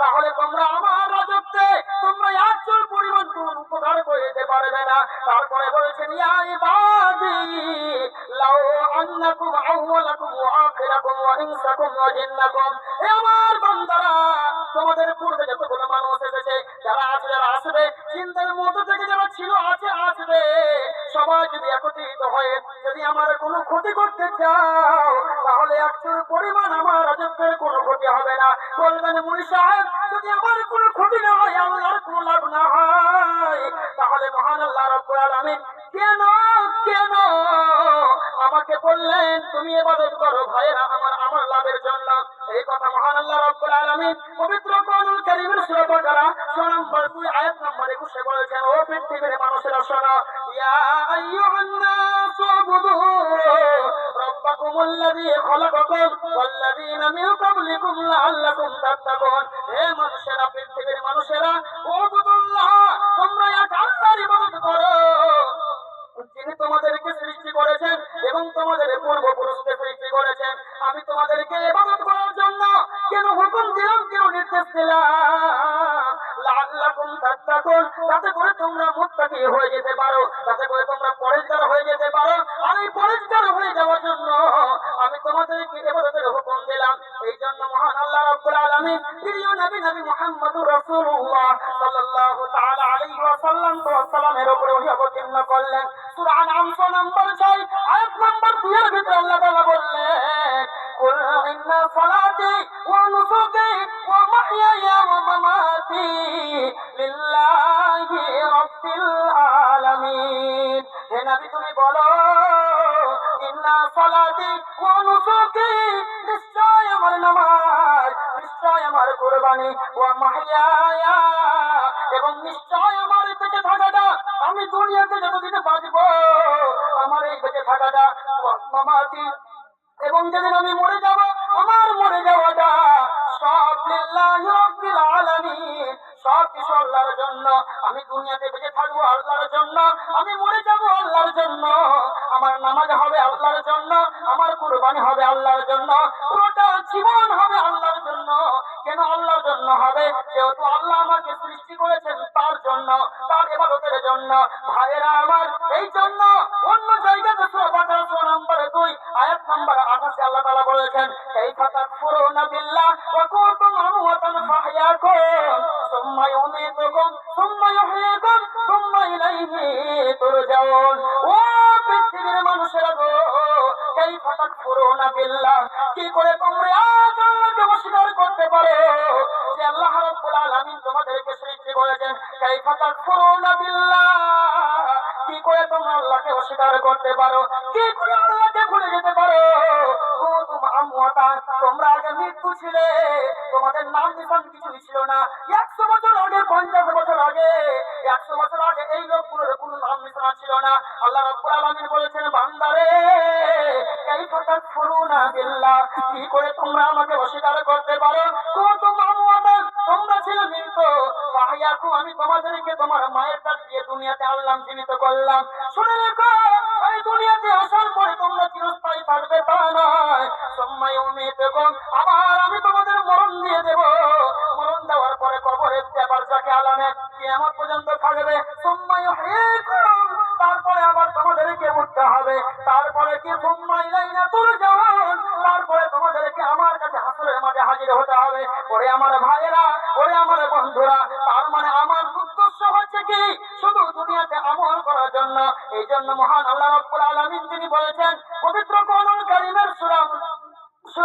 তাহলে তোমরা আমার রাজত্বে তোমরা একচুল পরিমাণ কোন উপকার করতে পারবে না। তারপরে বলেছেন ইয়া ইবাদি লাউ আন্নাকুম আউওয়ালাকুম ওয়া আখিরাকুম ওয়া ইনসাকুম ওয়া জিন্নাকুম, হে আমার বান্দারা, তোমাদের পূর্বে যতগুলো মানুষ এসেছে, যারা আছে যারা আসবে, জিনদের মধ্যে থেকে যারা ছিল আছে আসবে, সবাই যদি একত্রিত হয়ে যদি আমার কোনো ক্ষতি করতে চাও, তাহলে একচুল পরিমাণ আমার রাজত্বের কোনো ক্ষতি হবে না। বলবেন মুনি সাহেব, যদি আমার কোনো ক্ষতি না হয়, আল্লাহর কোনো লাভ না হয়, তাহলে মহান আল্লাহ রাব্বুল আলামিন কেন কেন আমাকে বললেন তুমি ইবাদত করো ভাইরা আমার আমার লাভের জন্য? এই কথা মহান আল্লাহ রাব্বুল আলামিন পবিত্র কোরআনুল কারীমের সূরা বাকারা সূরা নম্বর 2 আয়াত নম্বর 21 বলেছেন, ও পৃথিবীর মানুষেরা শোনো, ইয়া আইয়ুহান নাসু উবুদু রাব্বাকুমুল্লাযী খালাকাকুম ওয়াল্লাযীনা মিন ক্বাবলিকুম লাআল্লাকুম তাত্তাকুন। হে মানুষেরা, পৃথিবীর মানুষেরা, উবুদুল্লাহ, তোমরা এক আল্লাহর ইবাদত করো যিনি তোমাদেরকে সৃষ্টি করেছেন এবং তোমাদের পূর্বপুরুষকে সৃষ্টি করেছেন। আমি তোমাদেরকে ইবাদত করার জন্য কেন হুকুম দিলাম, কেন নির্দেশ দিলাম? লাআল্লাকুম তাত্তাকুন, যাতে করে তোমরা মুত্তাকি হয়ে যেতে পারো, যাতে করে তোমরা পরহেজগার হয়ে যেতে পারো। আর এই পরহেজগার হয়ে যাওয়ার জন্য আমি তোমাদেরকে ইবাদতের হুকুম দিলাম। এই জন্য মহান আল্লাহ রাব্বুল আলামিন প্রিয় নবী মুহাম্মদুর রাসূলুল্লাহ সাল্লাল্লাহু তাআলা আলাইহি ওয়াসাল্লাম সাল্লামের উপরে ওহী অবতীর্ণ করলেন। সূরা আনআম নম্বর 6 আয়াত নম্বর 2 এর ভিতরে আল্লাহ তাআলা বললেন, কুল ইন্না সালাতি ওয়া নুসুকি ওয়া মাহইয়ায়া ওয়া মামাতি লিল্লাহি রাব্বিল আলামিন। হে নবী তুমি বলো, ইন্না সালাতি ওয়া নুসুকি, নিশ্চয় আমার নামাজ, নিশ্চয় আমার কুরবানি, ওয়া মাহইয়ায়া, এবং নিশ্চয় আমার বেঁচে থাকাটা, আমি দুনিয়াতে যতদিন বাঁচবো আমার এই বেঁচে থাকাটা, মামাতি, এবং যেদিন আমি মরে যাব আমার মরে যাওয়াটা, সব লিল্লাহি রাব্বিল আলামিন, সব কিছু আল্লাহর জন্য। আমি দুনিয়াতে বেঁচে থাকবো আল্লাহর জন্য, আমি মরে যাব আল্লাহর জন্য, আমার নামাজ হবে আল্লাহর জন্য, আমার কুরবানি হবে আল্লাহর জন্য, পুরোটা জীবন হবে আল্লাহর জন্য। কেন আল্লাহর জন্য হবে? যেহেতু আল্লাহ আমাকে সৃষ্টি করেছেন তার জন্য, তার ইবাদতের জন্য। ভাইয়েরা আমার, এই জন্য অন্য জায়গাতে সূরা বাকারা সূরা নম্বর 2 আয়াত নম্বর 28 আল্লাহ তাআলা বলেছেন, কাইফা তাকফুরুনা বিল্লাহ ওয়া কুনতুম আমওয়াতান ফাহইয়াকুম সুম্মা ইউমীতুকুম সুম্মা ইউহয়ীকুম সুম্মা ইলাইহি তুরজাউন। ও পৃথিবীর মানুষেরা গো, কাইফা তাকফুরুনা বিল্লাহ, কি করে তোমরা এক আল্লাহকে অস্বীকার করতে পারো যে আল্লাহ রাব্বুল আলামিন তোমাদেরকে সৃষ্টি করেছেন? কাইফা তাকফুরুনা বিল্লাহ, কি করে তোমরা আল্লাহকে অস্বীকার করতে পারো? কি করে আল্লাহকে ভুলে যেতে পারো? কুনতুম আমওয়াতান, তোমরা আগে মৃত্যু ছিলে, তোমাদের নাম নিশান কিছুই ছিল না। 100 বছর আগে, 50 বছর আগে, 100 বছর আগে এই লোকগুলোর কোনো নাম নিশান ছিল না। আল্লাহ রাব্বুল আলামিন বলেছেন, বান্দারে, কাইফা তাকফুরুনা বিল্লাহ, কি করে তোমরা আমাকে অস্বীকার করতে পারো? কুনতুম আমওয়াতান, তোমরা ছিলে মৃত, ফাহইয়াকুম, আমি তোমাদেরকে তোমার মায়ের কাছ দিয়ে দুনিয়াতে আনলাম, জীবিত করলাম। শুনে রেখো, এই দুনিয়াতে আসার পরে তোমরা চিরস্থায়ী থাকবে তা নয়। সুম্মা ইউমীতুকুম, আবার আমি তোমাদের মরণ দিয়ে দেব। মরণ দেওয়ার পরে কবরের ব্যাপার যাকে আলামে কিয়ামত পর্যন্ত থাকবে। সুম্মা ইউহয়ীকুম, তারপরে আবার তোমাদেরকে উঠতে হবে। তারপরে কি সুম্মা ইলাইনা তুরজাউন, তারপরে তোমাদেরকে আমার কাছে হাসরের মাঠে হাজির হতে হবে। ওরে আমার ভাইয়েরা, ওরে আমার বন্ধুরা, তার মানে আমার উদ্দেশ্য হচ্ছে কি? শুধু দুনিয়াতে আমল করার জন্য। এই জন্য মহান আল্লাহ রাব্বুল আলামিন তিনি বলেছেন পবিত্র কোরআনুল কারীমের সূরা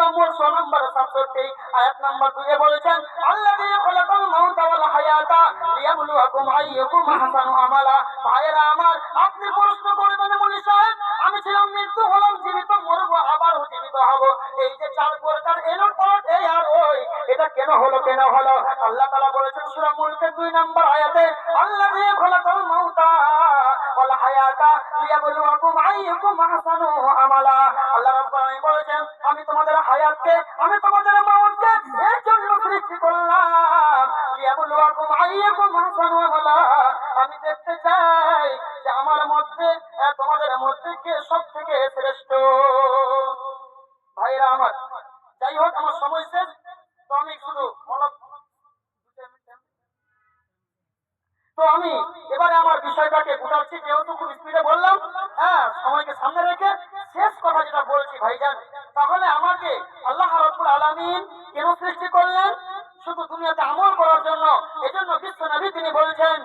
নম্বর 67 আয়াত নম্বর 2 এ বলেছেন, আল্লাযী খালাকাল মাউতা ওয়াল হায়াতা লিয়াবলুয়াকুম আইয়ুকুম আহসানু আমালা। ভাইয়েরা আমার, আপনি প্রশ্ন করবেন, মুনি সাহেব, আমি ছিলাম মৃত্যু, হলাম জীবিত, মরবো, আবার জীবিত হব, এই যে চার প্রকার এলো পথ, এই আর ওই, এটা কেন হলো কেন হলো? আল্লাহ তাআলা বলেছেন সূরা মুলকের 2 নম্বর আয়াতে, আল্লাযী খালাকাল মাউতা ওয়াল হায়াতা লিয়াবলুয়াকুম আইয়ুকুম আহসানু আমালা। আল্লাহ রাব্বুল আলামিন বলেছেন, আমি তোমাদের হায়াতকে, আমি তোমাদের মওতকে এই জন্য সৃষ্টি করলাম, লিয়াবলুয়াকুম আইয়ুকুম আহসানু আমালা, আমি দেখতে চাই যে আমার মধ্যে তোমাদের মধ্যে কে সব থেকে শ্রেষ্ঠ? ভাইরা আমার, যাই হোক আমার সময় শেষ। তো আমি শুধু তো আমি এবারে আমার বিষয়টাকে গুটাচ্ছি, যেহেতু খুব স্পিডে বললাম। হ্যাঁ, সময়কে সামনে রেখে শেষ কথা যেটা বলছি ভাইজান, তাহলে আমাকে আল্লাহ রাব্বুল আলামিন কেন সৃষ্টি করলেন? শুধু দুনিয়াতে আমল করার জন্য। এজন্য বিশ্ব নবী তিনি বলছেন,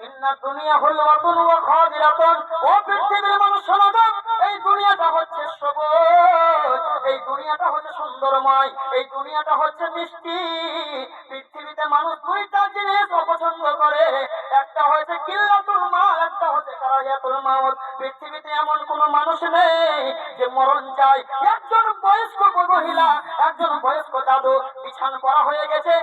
ইন্না দুনিয়া হুলওয়াতুন ওয়া খাদিরাতুন। ও পৃথিবীর মানুষ শোনো তো, এই দুনিয়াটা হচ্ছে সবুজ, এই দুনিয়াটা হচ্ছে সুন্দরময়, এই দুনিয়াটা হচ্ছে মিষ্টি। পৃথিবীতে মানুষ দুইটা জিনিস অপছন্দ করে, একটা হচ্ছে কিল্লাতুল মাল, একটা হচ্ছে কারাহিয়াতুল মাউত। পৃথিবীতে এমন কোন মানুষ নেই যে মরণ চায়। একজন বয়স্ক মহিলা, একজন বয়স্ক দাদু বিছান করা হয়ে গেছে,